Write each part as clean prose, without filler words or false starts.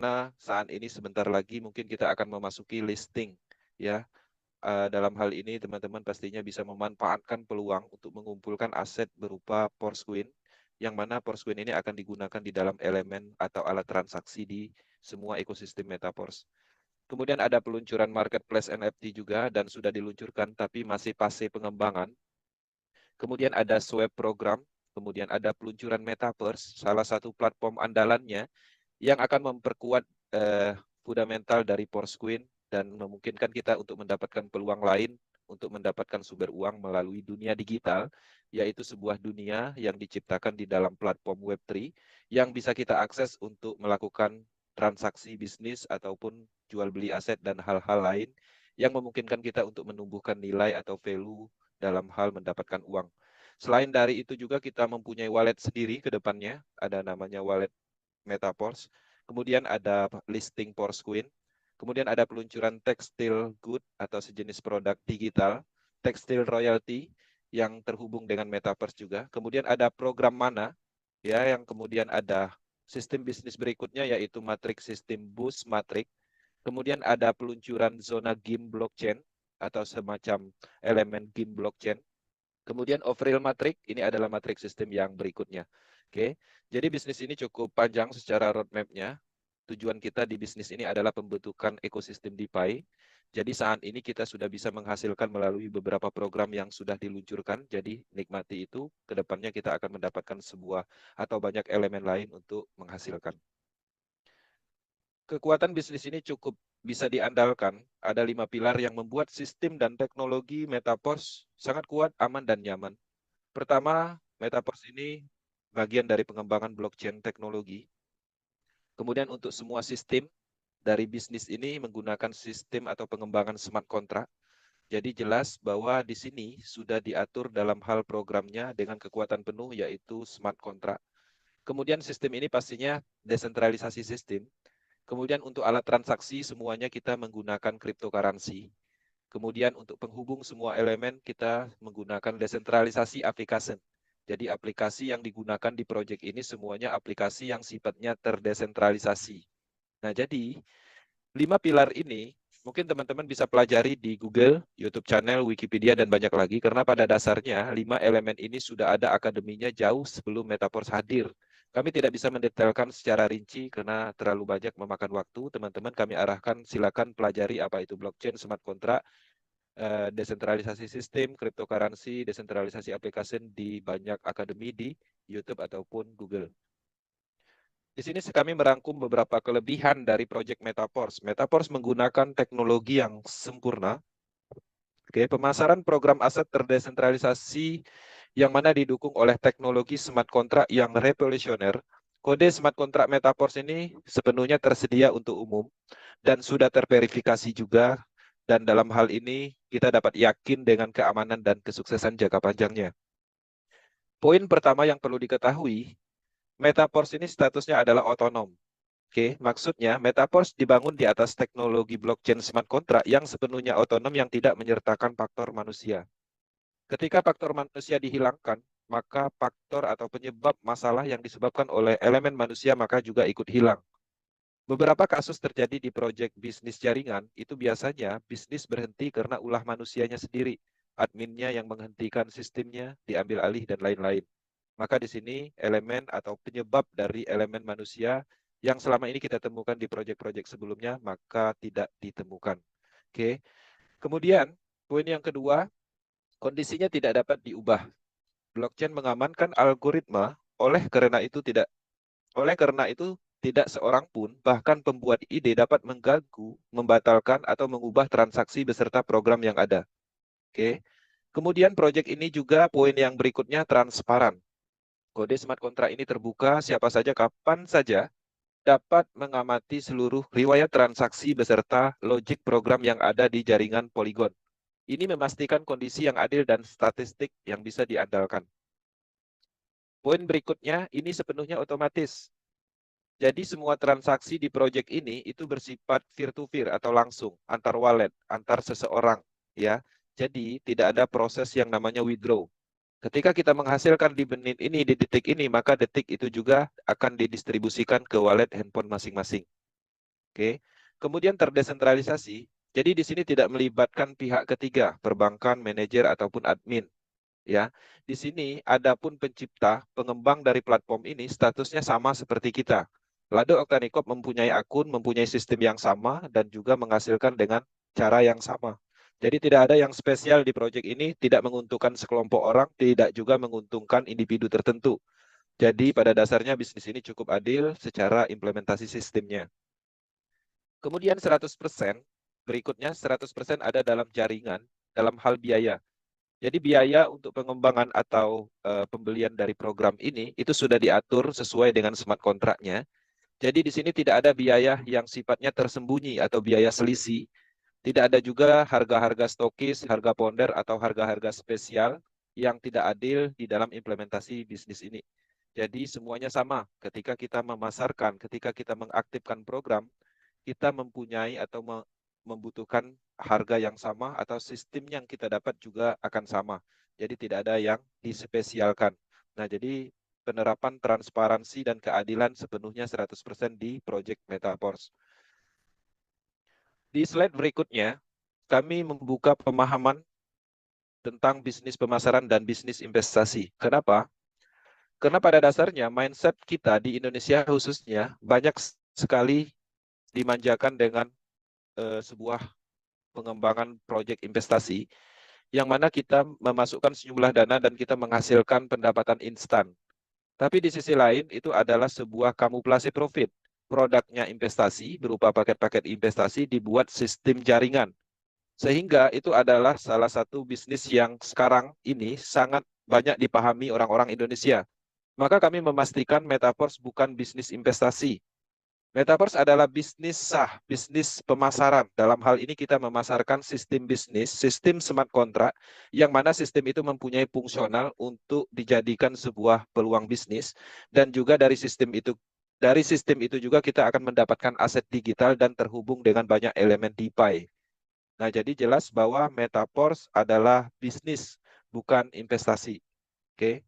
Nah, saat ini sebentar lagi mungkin kita akan memasuki listing, ya. Dalam hal ini teman-teman pastinya bisa memanfaatkan peluang untuk mengumpulkan aset berupa Porcoin, yang mana Porcoin ini akan digunakan di dalam elemen atau alat transaksi di semua ekosistem Metaverse. Kemudian ada peluncuran marketplace NFT juga dan sudah diluncurkan tapi masih fase pengembangan. Kemudian ada Swap program, kemudian ada peluncuran Metaverse, salah satu platform andalannya yang akan memperkuat fundamental dari Porcoin dan memungkinkan kita untuk mendapatkan peluang lain untuk mendapatkan sumber uang melalui dunia digital, yaitu sebuah dunia yang diciptakan di dalam platform Web3 yang bisa kita akses untuk melakukan transaksi bisnis ataupun jual beli aset dan hal-hal lain yang memungkinkan kita untuk menumbuhkan nilai atau value dalam hal mendapatkan uang. Selain dari itu juga kita mempunyai wallet sendiri ke depannya, ada namanya wallet Metaverse. Kemudian ada listing Porcoin. Kemudian ada peluncuran tekstil good atau sejenis produk digital, tekstil royalty yang terhubung dengan Metaverse juga. Kemudian ada program Mana, ya, yang kemudian ada sistem bisnis berikutnya yaitu Matrix System Boost Matrix. Kemudian ada peluncuran zona game blockchain atau semacam elemen game blockchain. Kemudian off-rail matrix, ini adalah matrix sistem yang berikutnya. Oke, jadi bisnis ini cukup panjang secara roadmap-nya. Tujuan kita di bisnis ini adalah pembentukan ekosistem DeFi. Jadi saat ini kita sudah bisa menghasilkan melalui beberapa program yang sudah diluncurkan. Jadi nikmati itu, kedepannya kita akan mendapatkan sebuah atau banyak elemen lain untuk menghasilkan. Kekuatan bisnis ini cukup bisa diandalkan. Ada 5 pilar yang membuat sistem dan teknologi Metaverse sangat kuat, aman, dan nyaman. Pertama, Metaverse ini bagian dari pengembangan blockchain teknologi. Kemudian untuk semua sistem dari bisnis ini menggunakan sistem atau pengembangan smart contract. Jadi jelas bahwa di sini sudah diatur dalam hal programnya dengan kekuatan penuh yaitu smart contract. Kemudian sistem ini pastinya desentralisasi sistem. Kemudian untuk alat transaksi semuanya kita menggunakan cryptocurrency. Kemudian untuk penghubung semua elemen kita menggunakan desentralisasi application. Jadi aplikasi yang digunakan di proyek ini semuanya aplikasi yang sifatnya terdesentralisasi. Nah, jadi 5 pilar ini mungkin teman-teman bisa pelajari di Google, YouTube channel, Wikipedia, dan banyak lagi. Karena pada dasarnya 5 elemen ini sudah ada akademinya jauh sebelum Metaverse hadir. Kami tidak bisa mendetailkan secara rinci karena terlalu banyak memakan waktu. Teman-teman kami arahkan silakan pelajari apa itu blockchain, smart contract, desentralisasi sistem, cryptocurrency, desentralisasi application di banyak akademi di YouTube ataupun Google. Di sini kami merangkum beberapa kelebihan dari Project Metaverse. Metaverse menggunakan teknologi yang sempurna. Oke, pemasaran program aset terdesentralisasi yang mana didukung oleh teknologi smart contract yang revolusioner. Kode smart contract Metaverse ini sepenuhnya tersedia untuk umum dan sudah terverifikasi juga, dan dalam hal ini kita dapat yakin dengan keamanan dan kesuksesan jangka panjangnya. Poin pertama yang perlu diketahui, Metaverse ini statusnya adalah otonom. Oke, maksudnya Metaverse dibangun di atas teknologi blockchain smart contract yang sepenuhnya otonom yang tidak menyertakan faktor manusia. Ketika faktor manusia dihilangkan, maka faktor atau penyebab masalah yang disebabkan oleh elemen manusia maka juga ikut hilang. Beberapa kasus terjadi di proyek bisnis jaringan, itu biasanya bisnis berhenti karena ulah manusianya sendiri. Adminnya yang menghentikan sistemnya, diambil alih, dan lain-lain. Maka di sini elemen atau penyebab dari elemen manusia yang selama ini kita temukan di proyek-proyek sebelumnya, maka tidak ditemukan. Oke. Kemudian, poin yang kedua, kondisinya tidak dapat diubah. Blockchain mengamankan algoritma, oleh karena itu tidak seorang pun, bahkan pembuat ide dapat mengganggu, membatalkan, atau mengubah transaksi beserta program yang ada. Oke. Kemudian proyek ini juga poin yang berikutnya transparan. Kode smart contract ini terbuka, siapa saja, kapan saja dapat mengamati seluruh riwayat transaksi beserta logik program yang ada di jaringan Polygon. Ini memastikan kondisi yang adil dan statistik yang bisa diandalkan. Poin berikutnya, ini sepenuhnya otomatis. Jadi semua transaksi di proyek ini itu bersifat peer-to-peer atau langsung antar wallet, antar seseorang, ya. Jadi tidak ada proses yang namanya withdraw. Ketika kita menghasilkan di menit ini, di detik ini, maka detik itu juga akan didistribusikan ke wallet handphone masing-masing. Oke. Kemudian terdesentralisasi. Jadi di sini tidak melibatkan pihak ketiga, perbankan, manajer ataupun admin. Ya, di sini adapun pencipta, pengembang dari platform ini statusnya sama seperti kita. Lado Octanicop mempunyai akun, mempunyai sistem yang sama dan juga menghasilkan dengan cara yang sama. Jadi tidak ada yang spesial di proyek ini, tidak menguntungkan sekelompok orang, tidak juga menguntungkan individu tertentu. Jadi pada dasarnya bisnis ini cukup adil secara implementasi sistemnya. Kemudian 100%, berikutnya 100% ada dalam jaringan, dalam hal biaya. Jadi biaya untuk pengembangan atau pembelian dari program ini itu sudah diatur sesuai dengan smart kontraknya. Jadi di sini tidak ada biaya yang sifatnya tersembunyi atau biaya selisih. Tidak ada juga harga-harga stokis, harga ponder atau harga-harga spesial yang tidak adil di dalam implementasi bisnis ini. Jadi semuanya sama ketika kita memasarkan, ketika kita mengaktifkan program, kita mempunyai atau membutuhkan harga yang sama atau sistem yang kita dapat juga akan sama. Jadi tidak ada yang dispesialkan. Nah, jadi penerapan transparansi dan keadilan sepenuhnya 100% di Project Metaforce. Di slide berikutnya, kami membuka pemahaman tentang bisnis pemasaran dan bisnis investasi. Kenapa? Karena pada dasarnya mindset kita di Indonesia khususnya banyak sekali dimanjakan dengan sebuah pengembangan proyek investasi yang mana kita memasukkan sejumlah dana dan kita menghasilkan pendapatan instan. Tapi di sisi lain itu adalah sebuah kamuflase profit. Produknya investasi berupa paket-paket investasi dibuat sistem jaringan. Sehingga itu adalah salah satu bisnis yang sekarang ini sangat banyak dipahami orang-orang Indonesia. Maka kami memastikan Metaverse bukan bisnis investasi, Metaverse adalah bisnis sah, bisnis pemasaran. Dalam hal ini kita memasarkan sistem bisnis, sistem smart contract, yang mana sistem itu mempunyai fungsional untuk dijadikan sebuah peluang bisnis, dan juga dari sistem itu juga kita akan mendapatkan aset digital dan terhubung dengan banyak elemen DeFi. Nah, jadi jelas bahwa Metaverse adalah bisnis, bukan investasi. Oke.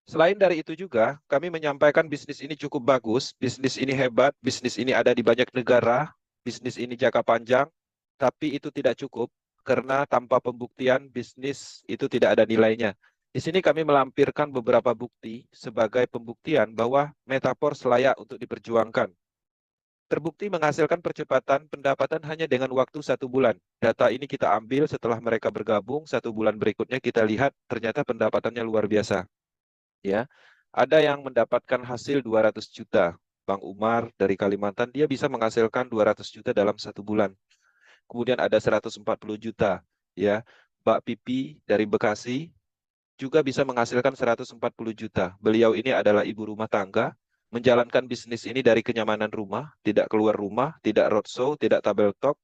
Selain dari itu juga, kami menyampaikan bisnis ini cukup bagus, bisnis ini hebat, bisnis ini ada di banyak negara, bisnis ini jangka panjang, tapi itu tidak cukup karena tanpa pembuktian bisnis itu tidak ada nilainya. Di sini kami melampirkan beberapa bukti sebagai pembuktian bahwa Metaverse layak untuk diperjuangkan. Terbukti menghasilkan percepatan pendapatan hanya dengan waktu 1 bulan. Data ini kita ambil setelah mereka bergabung, 1 bulan berikutnya kita lihat ternyata pendapatannya luar biasa. Ya, ada yang mendapatkan hasil 200 juta. Bang Umar dari Kalimantan, dia bisa menghasilkan 200 juta dalam 1 bulan. Kemudian ada 140 juta. Ya, Mbak Pipi dari Bekasi juga bisa menghasilkan 140 juta. Beliau ini adalah ibu rumah tangga, menjalankan bisnis ini dari kenyamanan rumah, tidak keluar rumah, tidak roadshow, tidak tabel talk.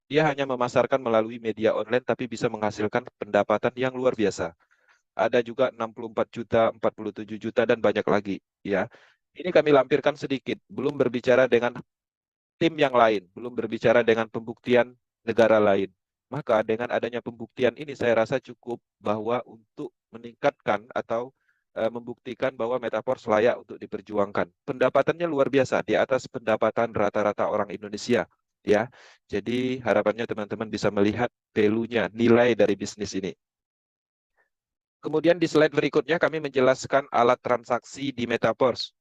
Dia hanya memasarkan melalui media online, tapi bisa menghasilkan pendapatan yang luar biasa. Ada juga 64 juta, 47 juta, dan banyak lagi. Ya, ini kami lampirkan sedikit, belum berbicara dengan tim yang lain, belum berbicara dengan pembuktian negara lain. Maka dengan adanya pembuktian ini saya rasa cukup bahwa untuk meningkatkan atau membuktikan bahwa Metaverse layak untuk diperjuangkan. Pendapatannya luar biasa, di atas pendapatan rata-rata orang Indonesia. Ya, jadi harapannya teman-teman bisa melihat value-nya, nilai dari bisnis ini. Kemudian di slide berikutnya kami menjelaskan alat transaksi di Metaverse.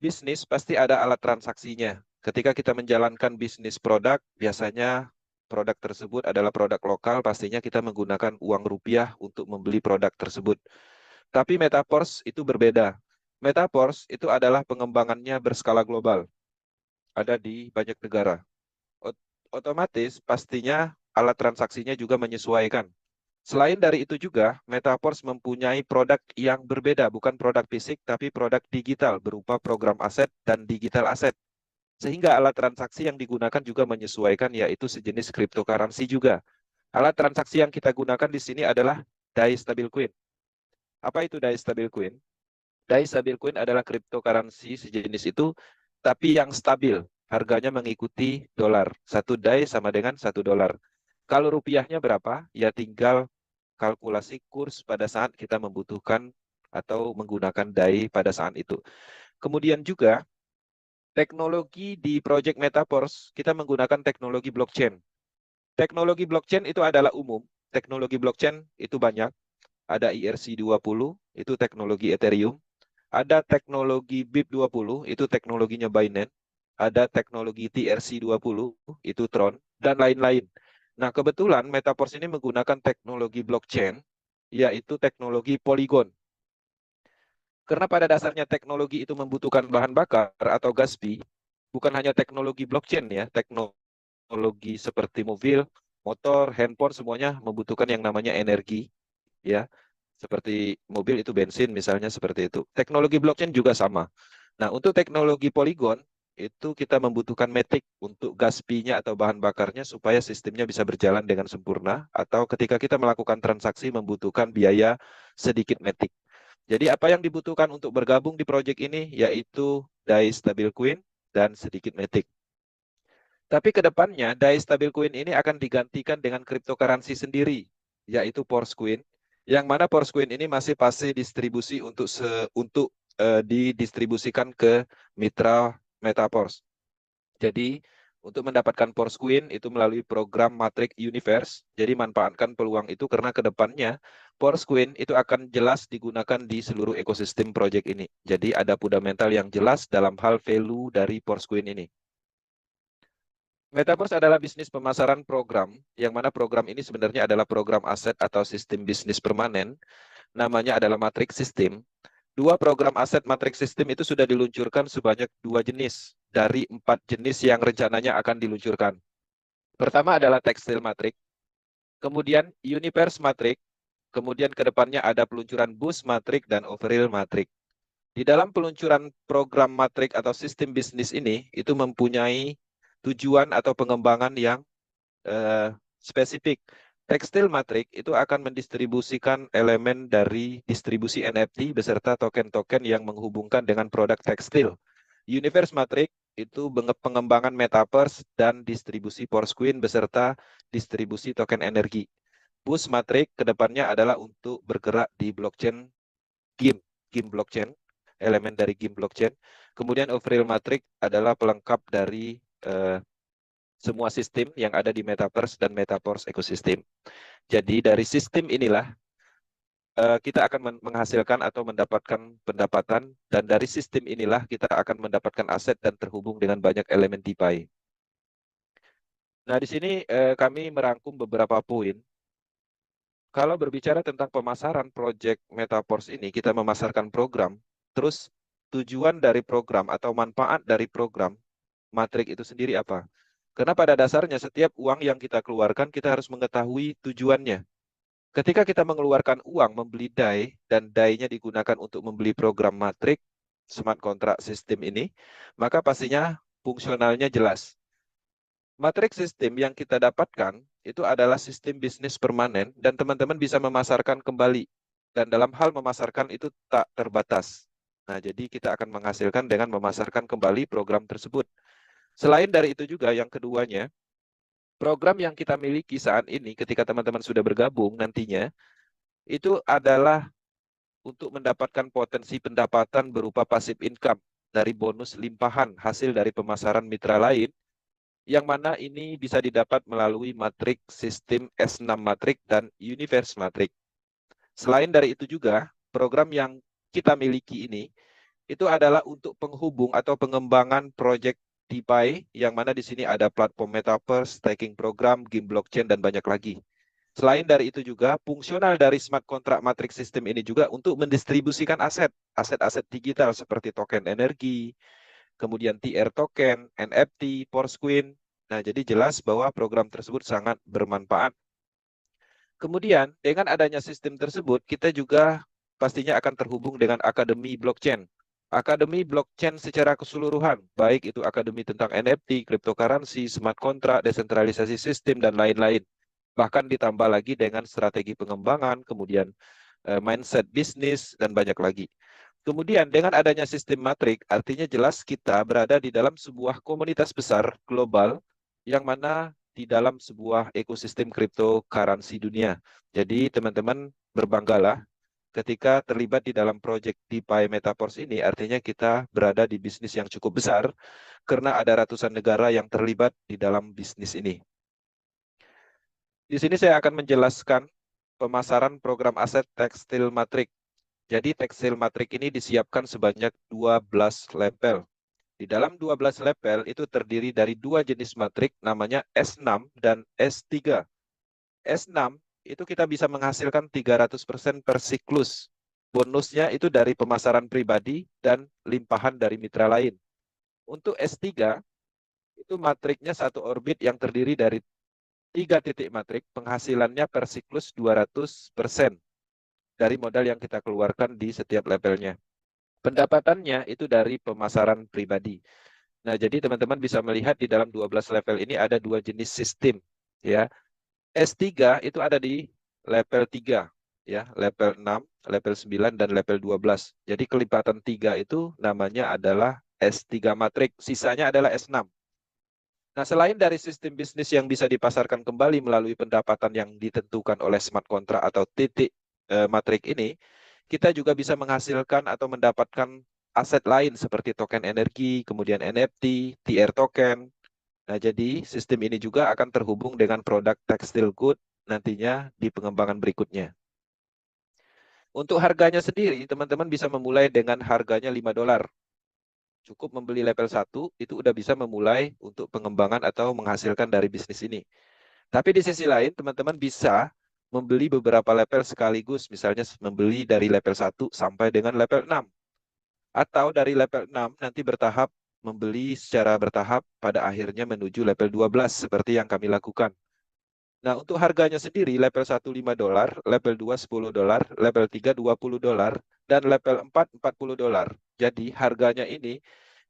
Bisnis pasti ada alat transaksinya. Ketika kita menjalankan bisnis produk, biasanya produk tersebut adalah produk lokal, pastinya kita menggunakan uang rupiah untuk membeli produk tersebut. Tapi Metaverse itu berbeda. Metaverse itu adalah pengembangannya berskala global. Ada di banyak negara. Otomatis pastinya alat transaksinya juga menyesuaikan. Selain dari itu juga, Metaverse mempunyai produk yang berbeda, bukan produk fisik, tapi produk digital berupa program aset dan digital aset. Sehingga alat transaksi yang digunakan juga menyesuaikan, yaitu sejenis cryptocurrency juga. Alat transaksi yang kita gunakan di sini adalah DAI Stablecoin. Apa itu DAI Stablecoin? DAI Stablecoin adalah cryptocurrency sejenis itu, tapi yang stabil. Harganya mengikuti dolar. 1 DAI sama dengan 1 dolar. Kalau rupiahnya berapa? Ya tinggal kalkulasi kurs pada saat kita membutuhkan atau menggunakan DAI pada saat itu. Kemudian juga Teknologi di Project Metaverse, kita menggunakan teknologi blockchain. Teknologi blockchain itu adalah umum. Teknologi blockchain itu banyak. Ada ERC-20, itu teknologi Ethereum. Ada teknologi BIP20, itu teknologinya Binance. Ada teknologi TRC20, itu Tron, dan lain-lain. Nah, kebetulan Metaverse ini menggunakan teknologi blockchain, yaitu teknologi Polygon. Karena pada dasarnya teknologi itu membutuhkan bahan bakar atau gas fee, bukan hanya teknologi blockchain ya, teknologi seperti mobil, motor, handphone, semuanya membutuhkan yang namanya energi, ya. Seperti mobil itu bensin misalnya seperti itu. Teknologi blockchain juga sama. Nah, untuk teknologi Polygon, itu kita membutuhkan matic untuk gas fee-nya atau bahan bakarnya supaya sistemnya bisa berjalan dengan sempurna, atau ketika kita melakukan transaksi membutuhkan biaya sedikit matic. Jadi apa yang dibutuhkan untuk bergabung di proyek ini yaitu DAI stablecoin dan sedikit matic. Tapi ke depannya DAI stablecoin ini akan digantikan dengan cryptocurrency sendiri, yaitu Porscoin, yang mana Porscoin ini masih pasti distribusi untuk didistribusikan ke mitra Metaverse. Jadi untuk mendapatkan Porscoin itu melalui program Matrix Universe. Jadi manfaatkan peluang itu karena ke depannya Porscoin itu akan jelas digunakan di seluruh ekosistem proyek ini. Jadi ada fundamental yang jelas dalam hal value dari Porscoin ini. Metaverse adalah bisnis pemasaran program, yang mana program ini sebenarnya adalah program aset atau sistem bisnis permanen. Namanya adalah Matrix System. Dua program aset Matrix System itu sudah diluncurkan sebanyak 2 jenis dari 4 jenis yang rencananya akan diluncurkan. Pertama adalah Textile Matrix, kemudian Universe Matrix, kemudian ke depannya ada peluncuran Boost Matrix dan Overall Matrix. Di dalam peluncuran program Matrix atau sistem bisnis ini, itu mempunyai tujuan atau pengembangan yang spesifik. Tekstil Matrix itu akan mendistribusikan elemen dari distribusi NFT beserta token-token yang menghubungkan dengan produk tekstil. Universe Matrix itu pengembangan metaverse dan distribusi Porscoin beserta distribusi token energi. Boost Matrix kedepannya adalah untuk bergerak di blockchain game blockchain, elemen dari game blockchain. Kemudian Overall Matrix adalah pelengkap dari semua sistem yang ada di Metaverse dan Metaverse ekosistem. Jadi dari sistem inilah kita akan menghasilkan atau mendapatkan pendapatan, dan dari sistem inilah kita akan mendapatkan aset dan terhubung dengan banyak elemen DeFi. Nah, di sini kami merangkum beberapa poin. Kalau berbicara tentang pemasaran proyek Metaverse ini, kita memasarkan program, terus tujuan dari program atau manfaat dari program Matrix itu sendiri apa? Karena pada dasarnya setiap uang yang kita keluarkan, kita harus mengetahui tujuannya. Ketika kita mengeluarkan uang membeli DAI, dan DAI-nya digunakan untuk membeli program Matrix, smart contract system ini, maka pastinya fungsionalnya jelas. Matrix system yang kita dapatkan itu adalah sistem bisnis permanen dan teman-teman bisa memasarkan kembali. Dan dalam hal memasarkan itu tak terbatas. Nah, jadi kita akan menghasilkan dengan memasarkan kembali program tersebut. Selain dari itu juga yang keduanya, program yang kita miliki saat ini ketika teman-teman sudah bergabung nantinya, itu adalah untuk mendapatkan potensi pendapatan berupa passive income dari bonus limpahan hasil dari pemasaran mitra lain, yang mana ini bisa didapat melalui Matrix sistem S6 Matrix dan Universe Matrix. Selain dari itu juga, program yang kita miliki ini, itu adalah untuk penghubung atau pengembangan proyek DeFi, yang mana di sini ada platform Metaverse, staking program, game blockchain, dan banyak lagi. Selain dari itu juga, fungsional dari smart contract matrix system ini juga untuk mendistribusikan aset-aset digital seperti token energi, kemudian TR token, NFT, Porscoin. Nah, jadi jelas bahwa program tersebut sangat bermanfaat. Kemudian, dengan adanya sistem tersebut, kita juga pastinya akan terhubung dengan akademi blockchain. Akademi blockchain secara keseluruhan, baik itu akademi tentang NFT, cryptocurrency, smart contract, desentralisasi sistem, dan lain-lain. Bahkan ditambah lagi dengan strategi pengembangan, kemudian mindset bisnis, dan banyak lagi. Kemudian dengan adanya sistem Matrix, artinya jelas kita berada di dalam sebuah komunitas besar global, yang mana di dalam sebuah ekosistem cryptocurrency dunia. Jadi teman-teman berbanggalah ketika terlibat di dalam proyek DeFi Metaverse ini, artinya kita berada di bisnis yang cukup besar karena ada ratusan negara yang terlibat di dalam bisnis ini. Di sini saya akan menjelaskan pemasaran program aset tekstil matrik. Jadi tekstil matrik ini disiapkan sebanyak 12 level. Di dalam 12 level itu terdiri dari dua jenis matrik namanya S6 dan S3. S6 itu kita bisa menghasilkan 300% per siklus. Bonusnya itu dari pemasaran pribadi dan limpahan dari mitra lain. Untuk S3 itu matriknya satu orbit yang terdiri dari 3 titik matrik, penghasilannya per siklus 200% dari modal yang kita keluarkan di setiap levelnya. Pendapatannya itu dari pemasaran pribadi. Nah, jadi teman-teman bisa melihat di dalam 12 level ini ada dua jenis sistem, ya. S3 itu ada di level 3, ya, level 6, level 9 dan level 12. Jadi kelipatan 3 itu namanya adalah S3 matrik, sisanya adalah S6. Nah, selain dari sistem bisnis yang bisa dipasarkan kembali melalui pendapatan yang ditentukan oleh smart contract atau titik matrik ini, kita juga bisa menghasilkan atau mendapatkan aset lain seperti token energi, kemudian NFT, TR token. Nah, jadi sistem ini juga akan terhubung dengan produk tekstil good nantinya di pengembangan berikutnya. Untuk harganya sendiri, teman-teman bisa memulai dengan harganya $5. Cukup membeli level 1, itu udah bisa memulai untuk pengembangan atau menghasilkan dari bisnis ini. Tapi di sisi lain, teman-teman bisa membeli beberapa level sekaligus, misalnya membeli dari level 1 sampai dengan level 6. Atau dari level 6 nanti bertahap membeli secara bertahap pada akhirnya menuju level 12 seperti yang kami lakukan. Nah, untuk harganya sendiri level 1 $5, level 2 $10, level 3 $20 dan level 4 $40. Jadi harganya ini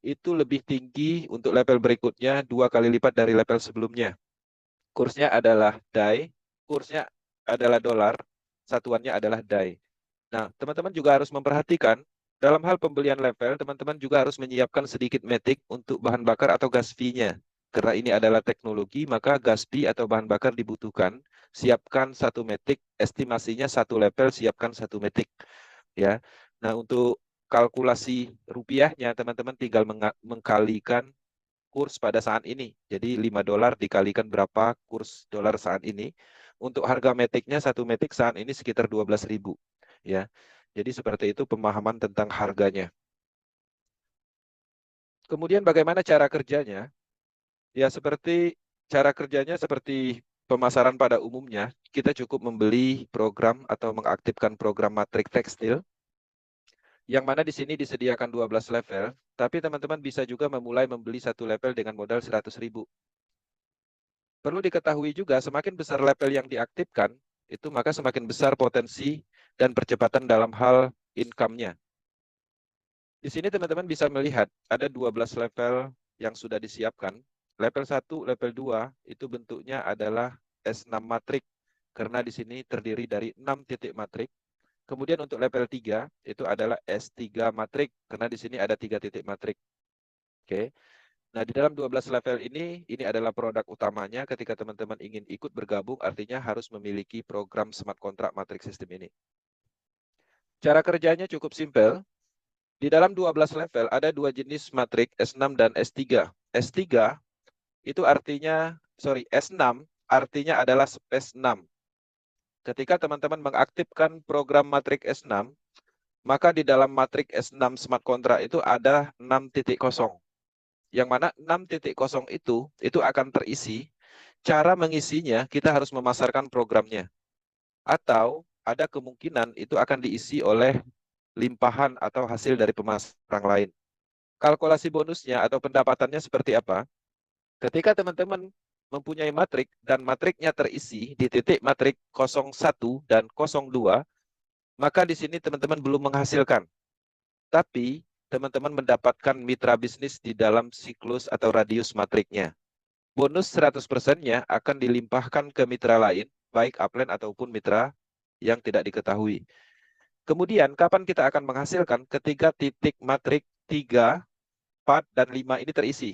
itu lebih tinggi untuk level berikutnya 2 kali lipat dari level sebelumnya. Kursnya adalah DAI, kursnya adalah dolar, satuannya adalah DAI. Nah, teman-teman juga harus memperhatikan, dalam hal pembelian level, teman-teman juga harus menyiapkan sedikit matic untuk bahan bakar atau gas fee-nya. Karena ini adalah teknologi, maka gas fee atau bahan bakar dibutuhkan. Siapkan satu matic, estimasinya satu level, siapkan satu matic. Ya. Nah, untuk kalkulasi rupiahnya, teman-teman tinggal mengkalikan kurs pada saat ini. Jadi $5 dikalikan berapa kurs dolar saat ini. Untuk harga metiknya, satu metik saat ini sekitar 12.000. Ya. Jadi seperti itu pemahaman tentang harganya. Kemudian bagaimana cara kerjanya? Ya seperti cara kerjanya seperti pemasaran pada umumnya. Kita cukup membeli program atau mengaktifkan program matrik tekstil. Yang mana di sini disediakan 12 level. Tapi teman-teman bisa juga memulai membeli satu level dengan modal 100.000. Perlu diketahui juga, semakin besar level yang diaktifkan, itu maka semakin besar potensi dan percepatan dalam hal income-nya. Di sini teman-teman bisa melihat ada 12 level yang sudah disiapkan. Level 1, level 2 itu bentuknya adalah S6 matrik, karena di sini terdiri dari 6 titik matrik. Kemudian untuk level 3 itu adalah S3 matrik, karena di sini ada 3 titik matrik. Oke. Nah, di dalam 12 level ini adalah produk utamanya ketika teman-teman ingin ikut bergabung, artinya harus memiliki program smart contract matrix system ini. Cara kerjanya cukup simpel. Di dalam 12 level ada dua jenis matrik, S6 dan S3. S3 itu artinya, S6 artinya adalah space 6. Ketika teman-teman mengaktifkan program matrik S6, maka di dalam matrik S6 smart contract itu ada 6.0. Yang mana 6.0 itu akan terisi. Cara mengisinya, kita harus memasarkan programnya. Atau ada kemungkinan itu akan diisi oleh limpahan atau hasil dari pemasaran lain. Kalkulasi bonusnya atau pendapatannya seperti apa? Ketika teman-teman mempunyai matrik dan matriknya terisi di titik matrik 01 dan 02, maka di sini teman-teman belum menghasilkan. Tapi teman-teman mendapatkan mitra bisnis di dalam siklus atau radius matriknya. Bonus 100%-nya akan dilimpahkan ke mitra lain, baik upline ataupun mitra yang tidak diketahui. Kemudian, kapan kita akan menghasilkan ketika titik matrik 3, 4, dan 5 ini terisi?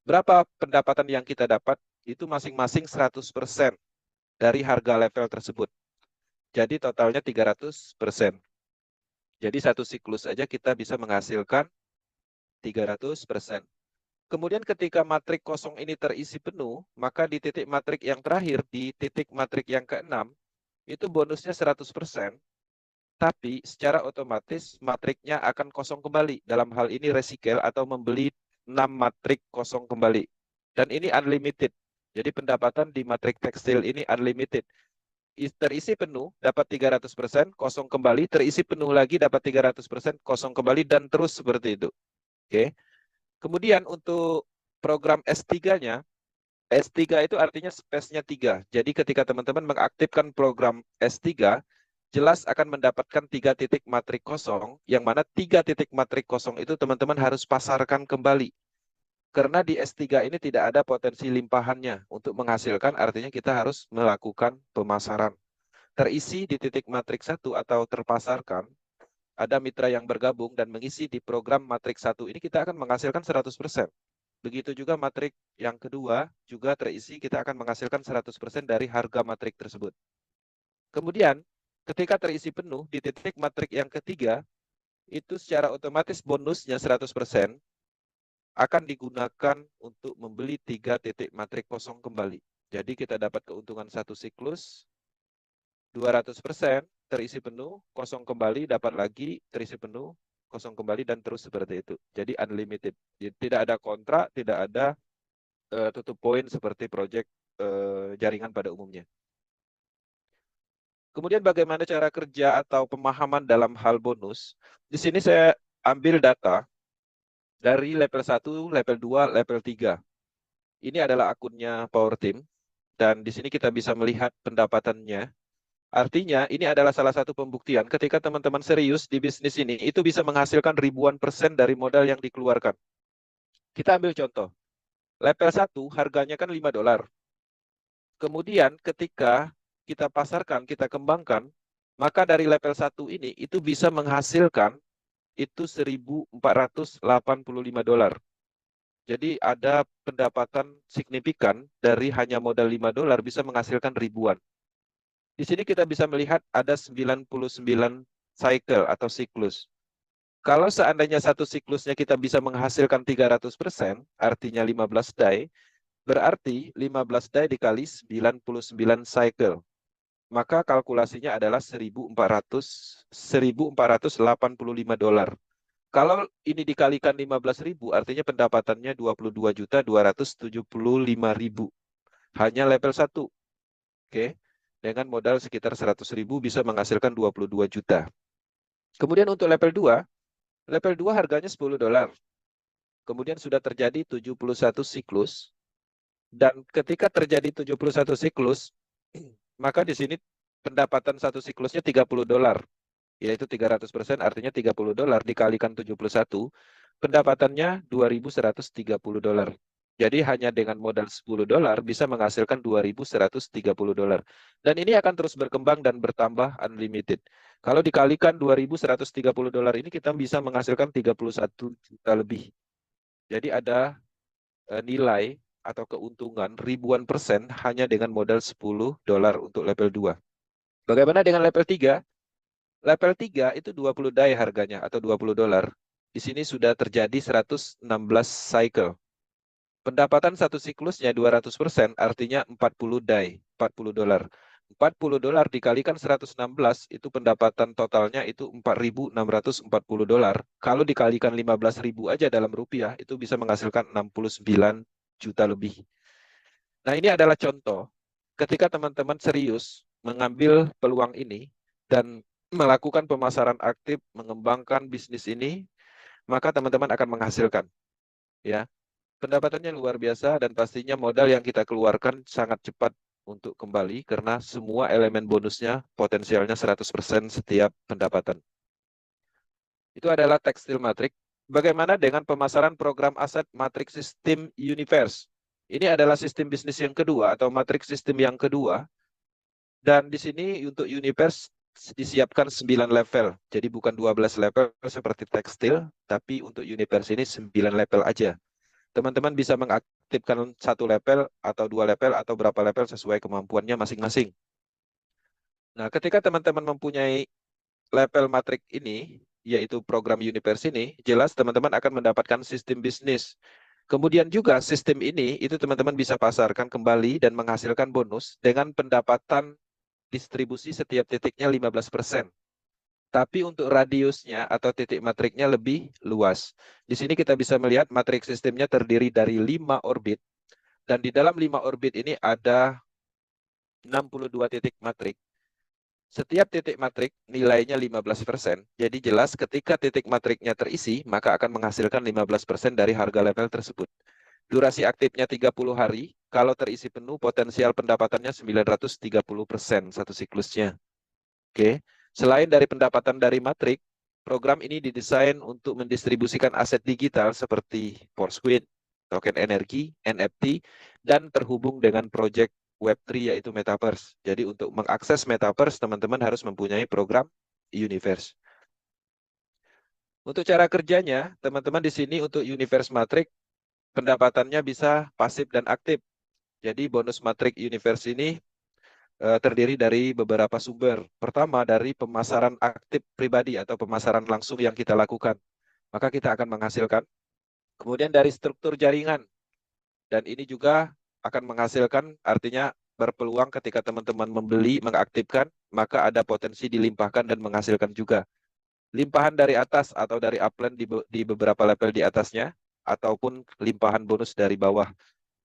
Berapa pendapatan yang kita dapat? Itu masing-masing 100% dari harga level tersebut. Jadi totalnya 300%. Jadi satu siklus aja kita bisa menghasilkan 300%. Kemudian ketika matrik kosong ini terisi penuh, maka di titik matrik yang terakhir, di titik matrik yang ke-6, itu bonusnya 100%, tapi secara otomatis matriknya akan kosong kembali. Dalam hal ini recycle atau membeli 6 matrik kosong kembali. Dan ini unlimited. Jadi pendapatan di matrik tekstil ini unlimited. Terisi penuh dapat 300%, kosong kembali, terisi penuh lagi dapat 300%, kosong kembali, dan terus seperti itu. Oke. Kemudian untuk program S3-nya, S3 itu artinya space-nya 3. Jadi ketika teman-teman mengaktifkan program S3, jelas akan mendapatkan 3 titik matrik kosong, yang mana 3 titik matrik kosong itu teman-teman harus pasarkan kembali. Karena di S3 ini tidak ada potensi limpahannya. Untuk menghasilkan artinya kita harus melakukan pemasaran. Terisi di titik matrik 1 atau terpasarkan, ada mitra yang bergabung dan mengisi di program matrik 1 ini, kita akan menghasilkan 100%. Begitu juga matrik yang kedua juga terisi, kita akan menghasilkan 100% dari harga matrik tersebut. Kemudian, ketika terisi penuh di titik matrik yang ketiga, itu secara otomatis bonusnya 100% akan digunakan untuk membeli 3 titik matrik kosong kembali. Jadi kita dapat keuntungan satu siklus, 200% terisi penuh, kosong kembali, dapat lagi, terisi penuh, kosong kembali, dan terus seperti itu. Jadi unlimited. Jadi, tidak ada kontrak, tidak ada tutup poin seperti proyek jaringan pada umumnya. Kemudian bagaimana cara kerja atau pemahaman dalam hal bonus? Di sini saya ambil data dari level 1, level 2, level 3. Ini adalah akunnya Power Team, dan di sini kita bisa melihat pendapatannya. Artinya ini adalah salah satu pembuktian ketika teman-teman serius di bisnis ini, itu bisa menghasilkan ribuan persen dari modal yang dikeluarkan. Kita ambil contoh. Level 1 harganya kan $5. Kemudian ketika kita pasarkan, kita kembangkan, maka dari level 1 ini itu bisa menghasilkan itu $1.485. Jadi ada pendapatan signifikan dari hanya modal $5 bisa menghasilkan ribuan. Di sini kita bisa melihat ada 99 cycle atau siklus. Kalau seandainya satu siklusnya kita bisa menghasilkan 300%, artinya 15 die, berarti 15 die dikali 99 cycle. Maka kalkulasinya adalah $1.485. Kalau ini dikalikan 15.000, artinya pendapatannya 22.275.000. Hanya level 1. Oke. Dengan modal sekitar 100.000 bisa menghasilkan 22 juta. Kemudian untuk level 2 harganya $10. Kemudian sudah terjadi 71 siklus. Dan ketika terjadi 71 siklus, maka di sini pendapatan satu siklusnya $30. Yaitu 300%, artinya $30 dikalikan 71, pendapatannya $2.130. Jadi hanya dengan modal $10 bisa menghasilkan $2.130. Dan ini akan terus berkembang dan bertambah unlimited. Kalau dikalikan $2.130 ini, kita bisa menghasilkan 31 juta lebih. Jadi ada nilai atau keuntungan ribuan persen hanya dengan modal $10 untuk level 2. Bagaimana dengan level 3? Level 3 itu 20 die harganya atau $20. Di sini sudah terjadi 116 cycle. Pendapatan satu siklusnya 200%, artinya 40 die, $40. $40 dikalikan 116, itu pendapatan totalnya itu $4.640. Kalau dikalikan 15.000 aja dalam rupiah, itu bisa menghasilkan 69 juta lebih. Nah, ini adalah contoh ketika teman-teman serius mengambil peluang ini dan melakukan pemasaran aktif, mengembangkan bisnis ini, maka teman-teman akan menghasilkan. Ya, pendapatannya luar biasa dan pastinya modal yang kita keluarkan sangat cepat untuk kembali karena semua elemen bonusnya potensialnya 100% setiap pendapatan. Itu adalah tekstil matrik. Bagaimana dengan pemasaran program aset matrik sistem Universe? Ini adalah sistem bisnis yang kedua atau matrik sistem yang kedua. Dan di sini untuk Universe disiapkan 9 level. Jadi bukan 12 level seperti tekstil, tapi untuk Universe ini 9 level aja. Teman-teman bisa mengaktifkan 1 level atau 2 level atau berapa level sesuai kemampuannya masing-masing. Nah, ketika teman-teman mempunyai level matrik ini, yaitu program Universe ini, jelas teman-teman akan mendapatkan sistem bisnis. Kemudian juga sistem ini, itu teman-teman bisa pasarkan kembali dan menghasilkan bonus dengan pendapatan distribusi setiap titiknya 15%. Tapi untuk radiusnya atau titik matriknya lebih luas. Di sini kita bisa melihat matrik sistemnya terdiri dari 5 orbit. Dan di dalam 5 orbit ini ada 62 titik matrik. Setiap titik matrik nilainya 15%. Jadi jelas ketika titik matriknya terisi, maka akan menghasilkan 15% dari harga level tersebut. Durasi aktifnya 30 hari. Kalau terisi penuh, potensial pendapatannya 930% satu siklusnya. Oke. Selain dari pendapatan dari matrik, program ini didesain untuk mendistribusikan aset digital seperti Porsquid, token energi, NFT, dan terhubung dengan proyek Web3 yaitu Metaverse. Jadi untuk mengakses Metaverse, teman-teman harus mempunyai program Universe. Untuk cara kerjanya, teman-teman di sini untuk Universe Matrix, pendapatannya bisa pasif dan aktif. Jadi bonus Matrix Universe ini terdiri dari beberapa sumber. Pertama, dari pemasaran aktif pribadi atau pemasaran langsung yang kita lakukan. Maka kita akan menghasilkan. Kemudian dari struktur jaringan. Dan ini juga akan menghasilkan, artinya berpeluang ketika teman-teman membeli, mengaktifkan, maka ada potensi dilimpahkan dan menghasilkan juga. Limpahan dari atas atau dari upline di beberapa level di atasnya, ataupun limpahan bonus dari bawah.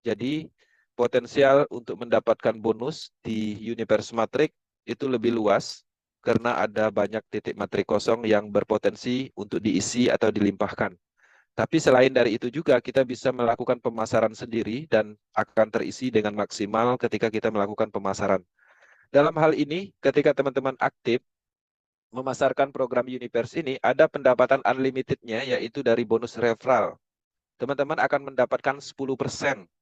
Jadi potensial untuk mendapatkan bonus di Universe Matrix itu lebih luas karena ada banyak titik matrik kosong yang berpotensi untuk diisi atau dilimpahkan. Tapi selain dari itu juga kita bisa melakukan pemasaran sendiri dan akan terisi dengan maksimal ketika kita melakukan pemasaran. Dalam hal ini, ketika teman-teman aktif memasarkan program Universe ini, ada pendapatan unlimitednya yaitu dari bonus referral. Teman-teman akan mendapatkan 10%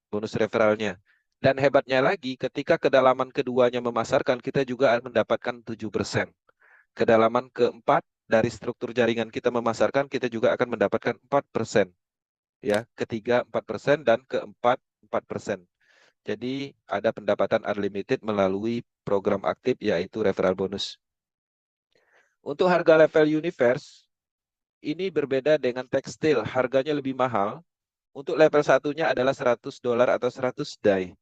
bonus referralnya. Dan hebatnya lagi, ketika kedalaman keduanya memasarkan, kita juga akan mendapatkan 7%. Kedalaman keempat dari struktur jaringan kita memasarkan, kita juga akan mendapatkan 4%. Ya, ketiga 4% dan keempat 4%. Jadi ada pendapatan unlimited melalui program aktif yaitu referral bonus. Untuk harga level Universe, ini berbeda dengan tekstil, harganya lebih mahal. Untuk level satunya adalah $100 atau 100 DAI.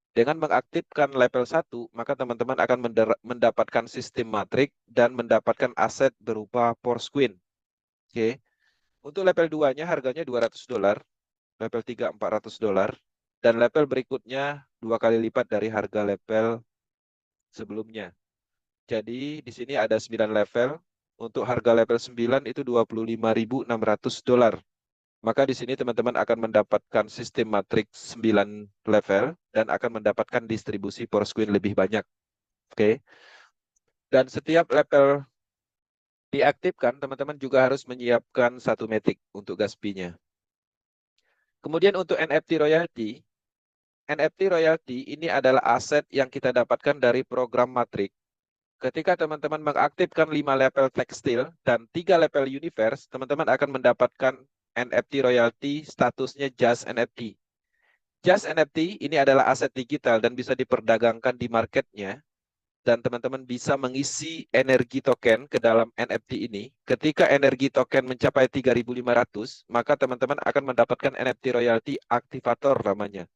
Dengan mengaktifkan level 1, maka teman-teman akan mendapatkan sistem matrik dan mendapatkan aset berupa Porsquid. Oke. Untuk level 2-nya harganya $200, level 3 $400, dan level berikutnya 2 kali lipat dari harga level sebelumnya. Jadi di sini ada 9 level. Untuk harga level 9 itu $25.600. Maka di sini teman-teman akan mendapatkan sistem matriks 9 level dan akan mendapatkan distribusi Porsquid lebih banyak. Oke. Dan setiap level diaktifkan, teman-teman juga harus menyiapkan satu matic untuk gas fee-nya. Kemudian untuk NFT royalty ini adalah aset yang kita dapatkan dari program matrik. Ketika teman-teman mengaktifkan 5 level tekstil dan 3 level universe, teman-teman akan mendapatkan NFT royalty statusnya Just NFT. Just NFT ini adalah aset digital dan bisa diperdagangkan di marketnya. Dan teman-teman bisa mengisi energi token ke dalam NFT ini. Ketika energi token mencapai 3.500, maka teman-teman akan mendapatkan NFT royalty aktivator namanya.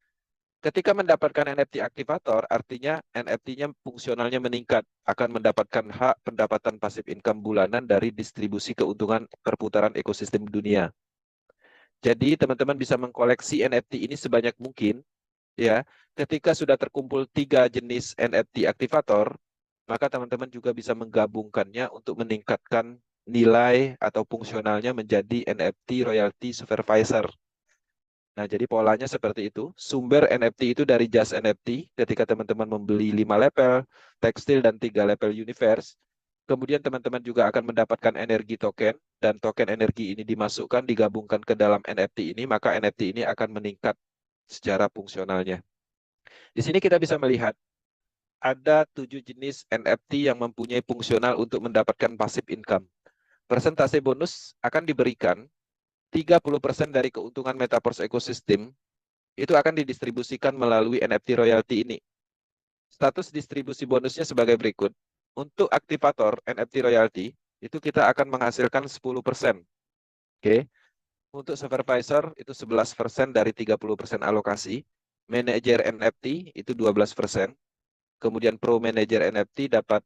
Ketika mendapatkan NFT aktivator, artinya NFT-nya fungsionalnya meningkat, akan mendapatkan hak pendapatan pasif income bulanan dari distribusi keuntungan perputaran ekosistem dunia. Jadi teman-teman bisa mengkoleksi NFT ini sebanyak mungkin, ya. Ketika sudah terkumpul 3 jenis NFT aktivator, maka teman-teman juga bisa menggabungkannya untuk meningkatkan nilai atau fungsionalnya menjadi NFT royalty supervisor. Nah, jadi polanya seperti itu. Sumber NFT itu dari Just NFT. Ketika teman-teman membeli 5 level tekstil dan 3 level universe, kemudian teman-teman juga akan mendapatkan energi token, dan token energi ini dimasukkan, digabungkan ke dalam NFT ini, maka NFT ini akan meningkat secara fungsionalnya. Di sini kita bisa melihat ada 7 jenis NFT yang mempunyai fungsional untuk mendapatkan passive income. Persentase bonus akan diberikan 30% dari keuntungan Metaverse Ecosystem itu akan didistribusikan melalui NFT royalty ini. Status distribusi bonusnya sebagai berikut. Untuk aktivator NFT royalty, itu kita akan menghasilkan 10%. Oke. Untuk supervisor itu 11% dari 30% alokasi. Manager NFT itu 12%. Kemudian Pro Manager NFT dapat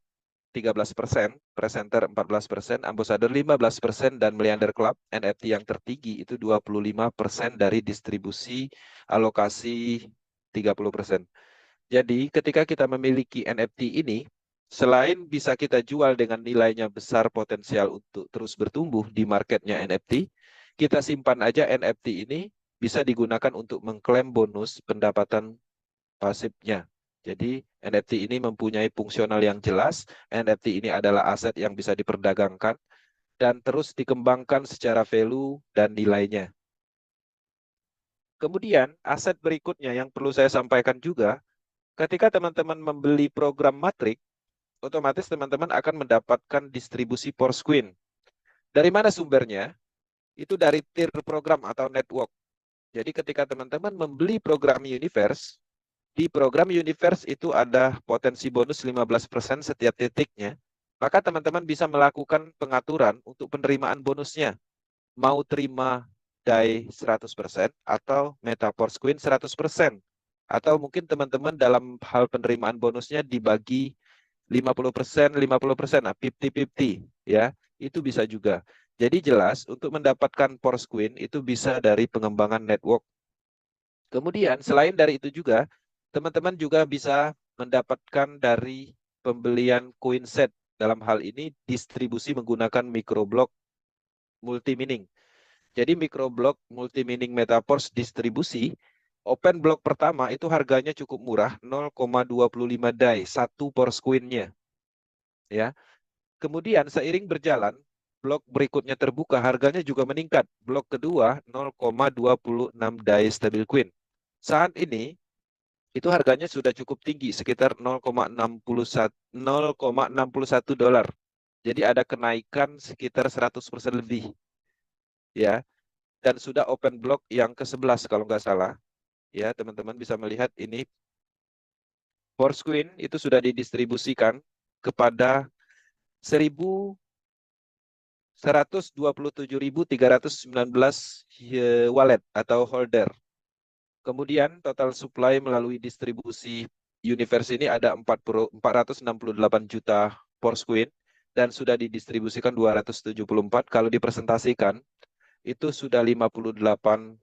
13%, Presenter 14%, Ambassador 15%, dan Milliarder Club NFT yang tertinggi itu 25% dari distribusi alokasi 30%. Jadi ketika kita memiliki NFT ini, selain bisa kita jual dengan nilainya besar potensial untuk terus bertumbuh di marketnya NFT, kita simpan aja NFT ini bisa digunakan untuk mengklaim bonus pendapatan pasifnya. Jadi NFT ini mempunyai fungsional yang jelas, NFT ini adalah aset yang bisa diperdagangkan dan terus dikembangkan secara value dan nilainya. Kemudian aset berikutnya yang perlu saya sampaikan juga, ketika teman-teman membeli program Matrix, otomatis teman-teman akan mendapatkan distribusi Porsquin. Dari mana sumbernya? Itu dari tier program atau network. Jadi ketika teman-teman membeli program Universe, di program Universe itu ada potensi bonus 15% setiap titiknya. Maka teman-teman bisa melakukan pengaturan untuk penerimaan bonusnya. Mau terima DAI 100% atau Meta Porsquin 100%. Atau mungkin teman-teman dalam hal penerimaan bonusnya dibagi 50%, 50%, nah 50-50 ya, itu bisa juga. Jadi jelas untuk mendapatkan Porsquin itu bisa dari pengembangan network. Kemudian selain dari itu juga, teman-teman juga bisa mendapatkan dari pembelian coin set. Dalam hal ini distribusi menggunakan microblok multi-mining. Jadi microblok multi-mining Metaverse distribusi, open block pertama itu harganya cukup murah, 0,25 DAI, satu Porsquin-nya. Ya. Kemudian seiring berjalan, blok berikutnya terbuka, harganya juga meningkat. Blok kedua 0,26 DAI stablecoin. Saat ini itu harganya sudah cukup tinggi, sekitar 0,61 dolar. Jadi ada kenaikan sekitar 100% lebih. Ya, dan sudah open block yang ke-11 kalau nggak salah. Ya, teman-teman bisa melihat ini Porsquin itu sudah didistribusikan kepada 127.319 wallet atau holder. Kemudian total supply melalui distribusi Universe ini ada 468 juta Porsquin dan sudah didistribusikan 274. Kalau dipresentasikan itu sudah 58%.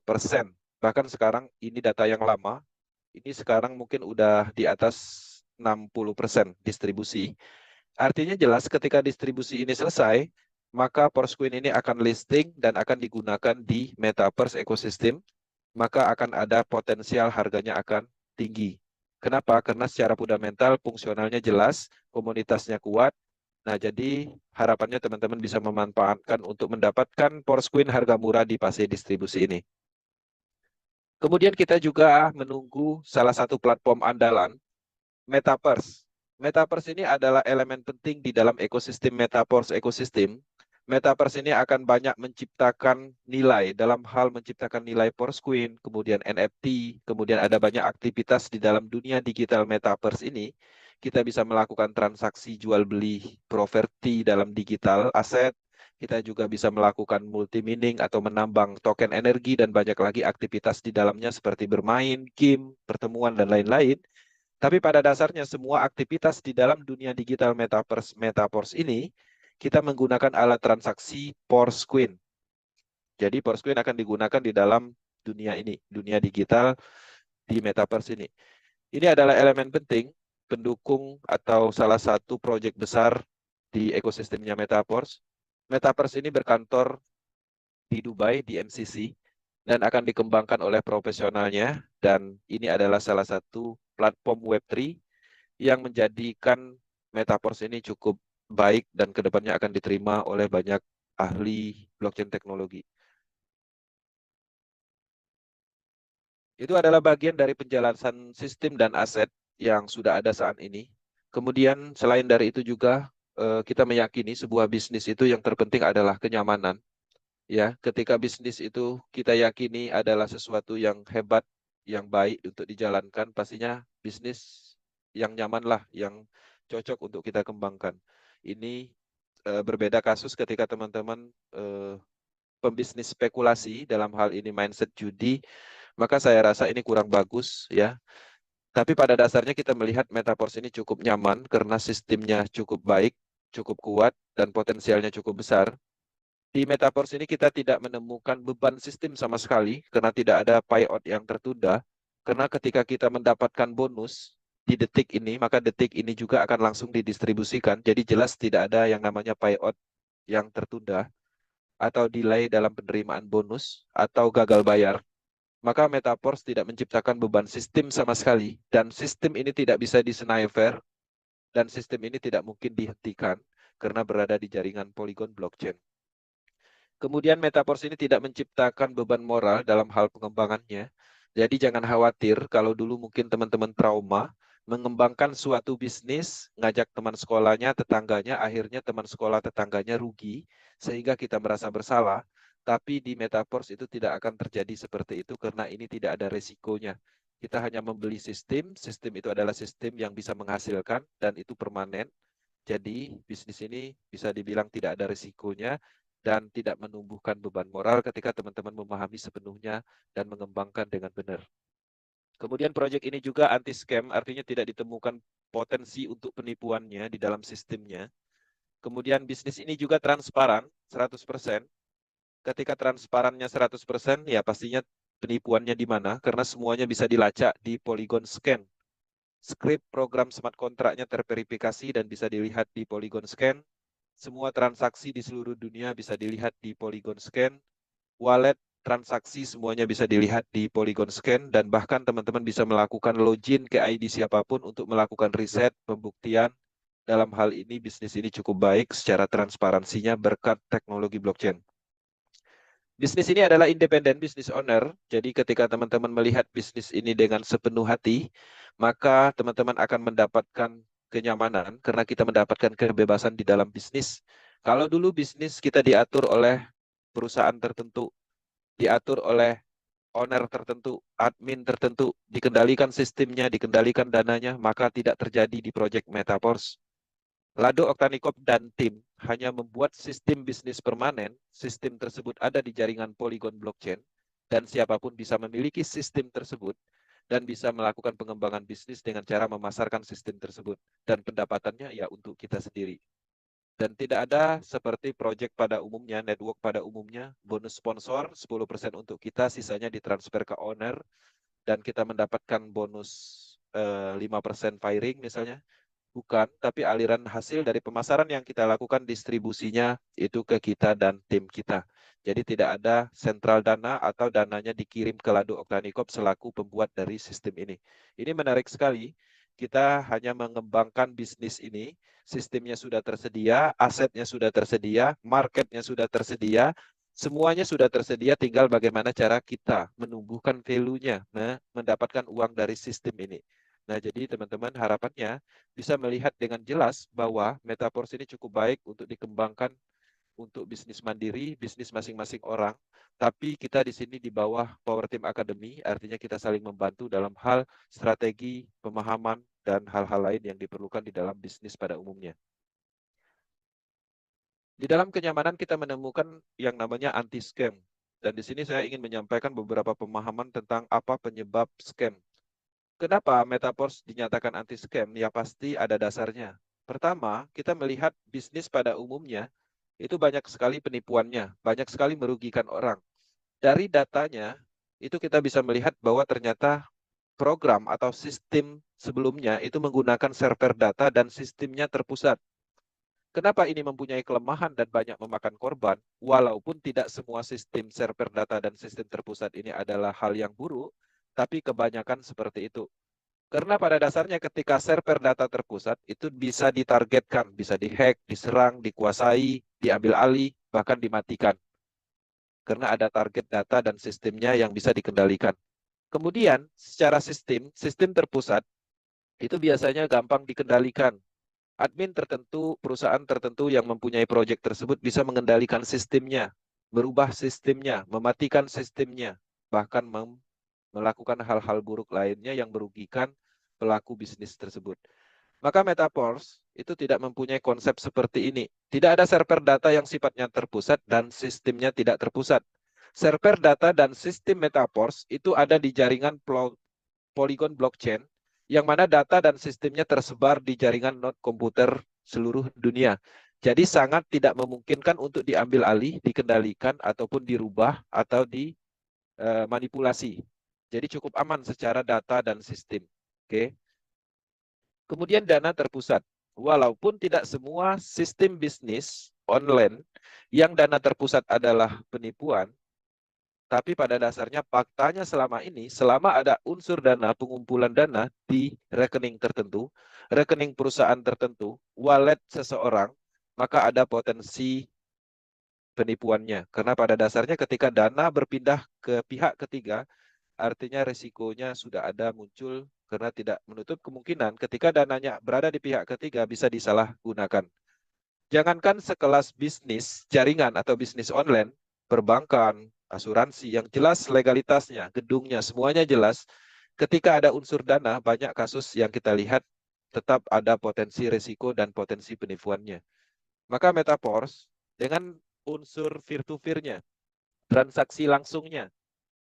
Bahkan sekarang ini data yang lama, ini sekarang mungkin udah di atas 60% distribusi. Artinya jelas ketika distribusi ini selesai, maka Porsquin ini akan listing dan akan digunakan di Metaverse ekosistem, maka akan ada potensial harganya akan tinggi. Kenapa? Karena secara fundamental fungsionalnya jelas, komunitasnya kuat. Nah, jadi harapannya teman-teman bisa memanfaatkan untuk mendapatkan Porsquin harga murah di fase distribusi ini. Kemudian kita juga menunggu salah satu platform andalan, Metaverse. Metaverse ini adalah elemen penting di dalam ekosistem Metaverse ekosistem. Metaverse ini akan banyak menciptakan nilai dalam hal menciptakan nilai Porsquin, kemudian NFT, kemudian ada banyak aktivitas di dalam dunia digital Metaverse ini. Kita bisa melakukan transaksi jual beli properti dalam digital aset. Kita juga bisa melakukan multi-mining atau menambang token energi dan banyak lagi aktivitas di dalamnya seperti bermain, game, pertemuan, dan lain-lain. Tapi pada dasarnya semua aktivitas di dalam dunia digital Metaverse ini, kita menggunakan alat transaksi Porsquin. Jadi Porsquin akan digunakan di dalam dunia ini, dunia digital di Metaverse ini. Ini adalah elemen penting pendukung atau salah satu proyek besar di ekosistemnya Metaverse. Metaverse ini berkantor di Dubai, di MCC, dan akan dikembangkan oleh profesionalnya. Dan ini adalah salah satu platform Web3 yang menjadikan Metaverse ini cukup baik dan kedepannya akan diterima oleh banyak ahli blockchain teknologi. Itu adalah bagian dari penjelasan sistem dan aset yang sudah ada saat ini. Kemudian selain dari itu juga kita meyakini sebuah bisnis itu yang terpenting adalah kenyamanan. Ya, ketika bisnis itu kita yakini adalah sesuatu yang hebat, yang baik untuk dijalankan, pastinya bisnis yang nyaman lah, yang cocok untuk kita kembangkan. Ini berbeda kasus ketika teman-teman pembisnis spekulasi, dalam hal ini mindset judi, maka saya rasa ini kurang bagus ya. Tapi pada dasarnya kita melihat Metaverse ini cukup nyaman karena sistemnya cukup baik, cukup kuat, dan potensialnya cukup besar. Di Metaverse ini kita tidak menemukan beban sistem sama sekali karena tidak ada payout yang tertunda. Karena ketika kita mendapatkan bonus di detik ini, maka detik ini juga akan langsung didistribusikan. Jadi jelas tidak ada yang namanya payout yang tertunda atau delay dalam penerimaan bonus atau gagal bayar. Maka Metaverse tidak menciptakan beban sistem sama sekali, dan sistem ini tidak bisa disniper, dan sistem ini tidak mungkin dihentikan karena berada di jaringan Polygon blockchain. Kemudian Metaverse ini tidak menciptakan beban moral dalam hal pengembangannya. Jadi jangan khawatir kalau dulu mungkin teman-teman trauma mengembangkan suatu bisnis, ngajak teman sekolahnya, tetangganya, akhirnya teman sekolah tetangganya rugi, sehingga kita merasa bersalah. Tapi di Metaverse itu tidak akan terjadi seperti itu karena ini tidak ada resikonya. Kita hanya membeli sistem, sistem itu adalah sistem yang bisa menghasilkan dan itu permanen. Jadi bisnis ini bisa dibilang tidak ada resikonya dan tidak menumbuhkan beban moral ketika teman-teman memahami sepenuhnya dan mengembangkan dengan benar. Kemudian proyek ini juga anti-scam, artinya tidak ditemukan potensi untuk penipuannya di dalam sistemnya. Kemudian bisnis ini juga transparan 100%. Ketika transparannya 100%, ya pastinya penipuannya di mana, karena semuanya bisa dilacak di Polygon Scan. Script program smart kontraknya terverifikasi dan bisa dilihat di Polygon Scan. Semua transaksi di seluruh dunia bisa dilihat di Polygon Scan. Wallet, transaksi semuanya bisa dilihat di Polygon Scan. Dan bahkan teman-teman bisa melakukan login ke ID siapapun untuk melakukan riset, pembuktian. Dalam hal ini bisnis ini cukup baik secara transparansinya berkat teknologi blockchain. Bisnis ini adalah independent business owner. Jadi ketika teman-teman melihat bisnis ini dengan sepenuh hati, maka teman-teman akan mendapatkan kenyamanan karena kita mendapatkan kebebasan di dalam bisnis. Kalau dulu bisnis kita diatur oleh perusahaan tertentu, diatur oleh owner tertentu, admin tertentu, dikendalikan sistemnya, dikendalikan dananya, maka tidak terjadi di project Metaverse. Lado Oktanikop dan tim hanya membuat sistem bisnis permanen. Sistem tersebut ada di jaringan Polygon blockchain dan siapapun bisa memiliki sistem tersebut dan bisa melakukan pengembangan bisnis dengan cara memasarkan sistem tersebut dan pendapatannya ya untuk kita sendiri. Dan tidak ada seperti project pada umumnya, network pada umumnya, bonus sponsor 10% untuk kita, sisanya ditransfer ke owner dan kita mendapatkan bonus 5% firing misalnya. Bukan, tapi aliran hasil dari pemasaran yang kita lakukan distribusinya itu ke kita dan tim kita. Jadi tidak ada sentral dana atau dananya dikirim ke Lado Oktanikop selaku pembuat dari sistem ini. Ini menarik sekali. Kita hanya mengembangkan bisnis ini, sistemnya sudah tersedia, asetnya sudah tersedia, marketnya sudah tersedia, semuanya sudah tersedia, tinggal bagaimana cara kita menumbuhkan value-nya, mendapatkan uang dari sistem ini. Nah, jadi teman-teman harapannya bisa melihat dengan jelas bahwa Metaverse ini cukup baik untuk dikembangkan untuk bisnis mandiri, bisnis masing-masing orang. Tapi kita di sini di bawah Power Team Academy, artinya kita saling membantu dalam hal strategi, pemahaman, dan hal-hal lain yang diperlukan di dalam bisnis pada umumnya. Di dalam kenyamanan kita menemukan yang namanya anti-scam. Dan di sini saya ingin menyampaikan beberapa pemahaman tentang apa penyebab scam. Kenapa Metaverse dinyatakan anti-scam? Ya pasti ada dasarnya. Pertama, kita melihat bisnis pada umumnya itu banyak sekali penipuannya, banyak sekali merugikan orang. Dari datanya, itu kita bisa melihat bahwa ternyata program atau sistem sebelumnya itu menggunakan server data dan sistemnya terpusat. Kenapa ini mempunyai kelemahan dan banyak memakan korban? Walaupun tidak semua sistem server data dan sistem terpusat ini adalah hal yang buruk, tapi kebanyakan seperti itu. Karena pada dasarnya ketika server data terpusat itu bisa ditargetkan, bisa dihack, diserang, dikuasai, diambil alih, bahkan dimatikan. Karena ada target data dan sistemnya yang bisa dikendalikan. Kemudian secara sistem, sistem terpusat itu biasanya gampang dikendalikan. Admin tertentu, perusahaan tertentu yang mempunyai proyek tersebut bisa mengendalikan sistemnya, merubah sistemnya, mematikan sistemnya, bahkan melakukan hal-hal buruk lainnya yang merugikan pelaku bisnis tersebut. Maka Metaverse itu tidak mempunyai konsep seperti ini. Tidak ada server data yang sifatnya terpusat dan sistemnya tidak terpusat. Server data dan sistem Metaverse itu ada di jaringan Polygon blockchain, yang mana data dan sistemnya tersebar di jaringan node komputer seluruh dunia. Jadi sangat tidak memungkinkan untuk diambil alih, dikendalikan, ataupun dirubah atau dimanipulasi. Jadi cukup aman secara data dan sistem. Oke. Kemudian dana terpusat. Walaupun tidak semua sistem bisnis online yang dana terpusat adalah penipuan, tapi pada dasarnya faktanya selama ini, selama ada unsur dana, pengumpulan dana di rekening tertentu, rekening perusahaan tertentu, wallet seseorang, maka ada potensi penipuannya. Karena pada dasarnya ketika dana berpindah ke pihak ketiga, artinya resikonya sudah ada muncul karena tidak menutup kemungkinan ketika dananya berada di pihak ketiga bisa disalahgunakan. Jangankan sekelas bisnis jaringan atau bisnis online, perbankan, asuransi yang jelas legalitasnya, gedungnya, semuanya jelas. Ketika ada unsur dana, banyak kasus yang kita lihat tetap ada potensi resiko dan potensi penipuannya. Maka Metaverse dengan unsur peer-to-peer-nya, transaksi langsungnya,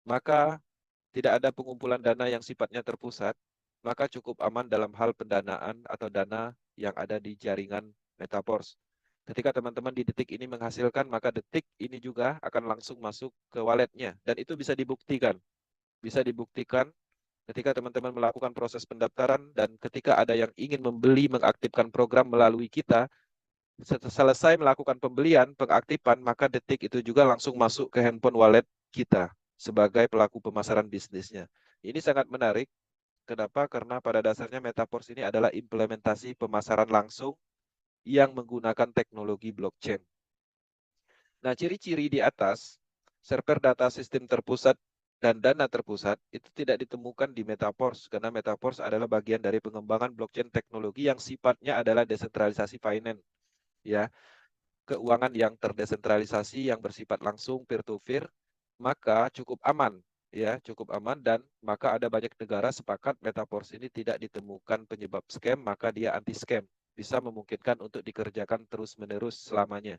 maka tidak ada pengumpulan dana yang sifatnya terpusat, maka cukup aman dalam hal pendanaan atau dana yang ada di jaringan Metaverse. Ketika teman-teman di detik ini menghasilkan, maka detik ini juga akan langsung masuk ke walletnya. Dan itu bisa dibuktikan. Bisa dibuktikan ketika teman-teman melakukan proses pendaftaran dan ketika ada yang ingin membeli, mengaktifkan program melalui kita, selesai melakukan pembelian, pengaktifan, maka detik itu juga langsung masuk ke handphone wallet kita sebagai pelaku pemasaran bisnisnya. Ini sangat menarik. Kenapa? Karena pada dasarnya Metaverse ini adalah implementasi pemasaran langsung yang menggunakan teknologi blockchain. Nah, ciri-ciri di atas, server data sistem terpusat dan dana terpusat itu tidak ditemukan di Metaverse karena Metaverse adalah bagian dari pengembangan blockchain teknologi yang sifatnya adalah desentralisasi finance, ya, keuangan yang terdesentralisasi yang bersifat langsung peer to peer, maka cukup aman, ya, cukup aman dan maka ada banyak negara sepakat Metaverse ini tidak ditemukan penyebab scam, maka dia anti scam, bisa memungkinkan untuk dikerjakan terus-menerus selamanya.